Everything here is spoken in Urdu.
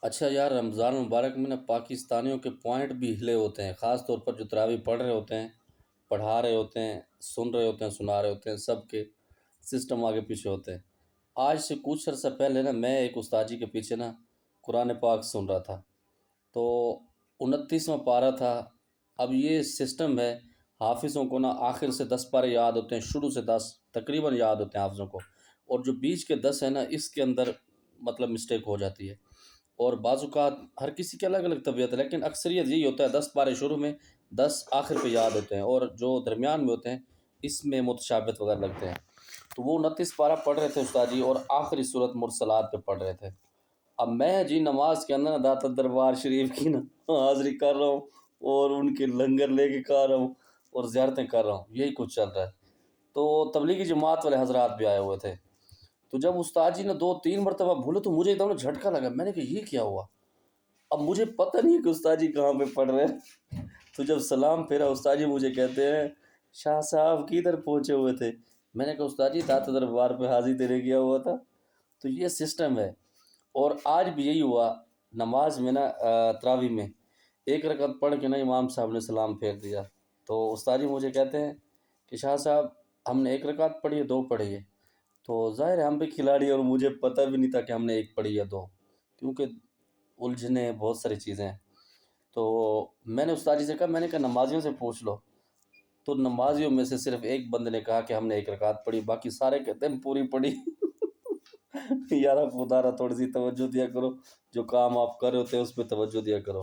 اچھا یار، رمضان مبارک میں نا پاکستانیوں کے پوائنٹ بھی ہلے ہوتے ہیں، خاص طور پر جو تراویح پڑھ رہے ہوتے ہیں، پڑھا رہے ہوتے ہیں، سن رہے ہوتے ہیں، سنا رہے ہوتے ہیں، سب کے سسٹم آگے پیچھے ہوتے ہیں۔ آج سے کچھ عرصہ پہلے نا میں ایک استاد جی کے پیچھے نا قرآن پاک سن رہا تھا، تو 29واں پارہ تھا۔ اب یہ سسٹم ہے، حافظوں کو نا آخر سے 10 پارے یاد ہوتے ہیں، شروع سے 10 تقریباً یاد ہوتے ہیں حافظوں کو، اور جو بیچ کے 10 ہیں نا اس کے اندر مطلب مسٹیک ہو جاتی ہے۔ اور بعض اوقات ہر کسی کی الگ الگ طبیعت ہے، لیکن اکثریت یہی ہوتا ہے 10 پارے شروع میں، 10 آخر پہ یاد ہوتے ہیں، اور جو درمیان میں ہوتے ہیں اس میں متشابہت وغیرہ لگتے ہیں۔ تو وہ 29 پارہ پڑھ رہے تھے استاد جی، اور آخری صورت مرسلات پہ پڑھ رہے تھے۔ اب میں جی نماز کے اندر داتا دربار شریف کی نا حاضری کر رہا ہوں، اور ان کے لنگر لے کے کھا رہا ہوں، اور زیارتیں کر رہا ہوں، یہی کچھ چل رہا ہے۔ تو تبلیغی جماعت والے حضرات بھی آئے ہوئے تھے، تو جب استاد جی نے 2 3 مرتبہ بھولے تو مجھے ایک دم جھٹکا لگا، میں نے کہا یہ کیا ہوا؟ اب مجھے پتہ نہیں کہ استاد جی کہاں پہ پڑھ رہے ہیں۔ تو جب سلام پھیرا استاد جی مجھے کہتے ہیں شاہ صاحب کدھر پہنچے ہوئے تھے؟ میں نے کہا استاد جی داتا دربار پہ حاضری دینے گیا ہوا تھا۔ تو یہ سسٹم ہے، اور آج بھی یہی ہوا۔ نماز میں نا تراویح میں ایک رکعت پڑھ کے نا امام صاحب نے سلام پھیر دیا، تو استاد جی مجھے کہتے ہیں کہ شاہ صاحب ہم نے ایک رکعت پڑھی ہے، 2 پڑھی ہے؟ تو ظاہر ہے ہم بھی کھلاڑی ہیں، اور مجھے پتہ بھی نہیں تھا کہ ہم نے ایک پڑھی یا 2، کیونکہ الجھنے بہت ساری چیزیں ہیں۔ تو میں نے استاد جی سے کہا، میں نے کہا نمازیوں سے پوچھ لو، تو نمازیوں میں سے صرف ایک بندے نے کہا کہ ہم نے ایک رکعت پڑھی، باقی سارے کہتے ہیں پوری پڑھی۔ یارا خدا را تھوڑی سی توجہ دیا کرو، جو کام آپ کر رہے ہوتے ہیں اس پہ توجہ دیا کرو۔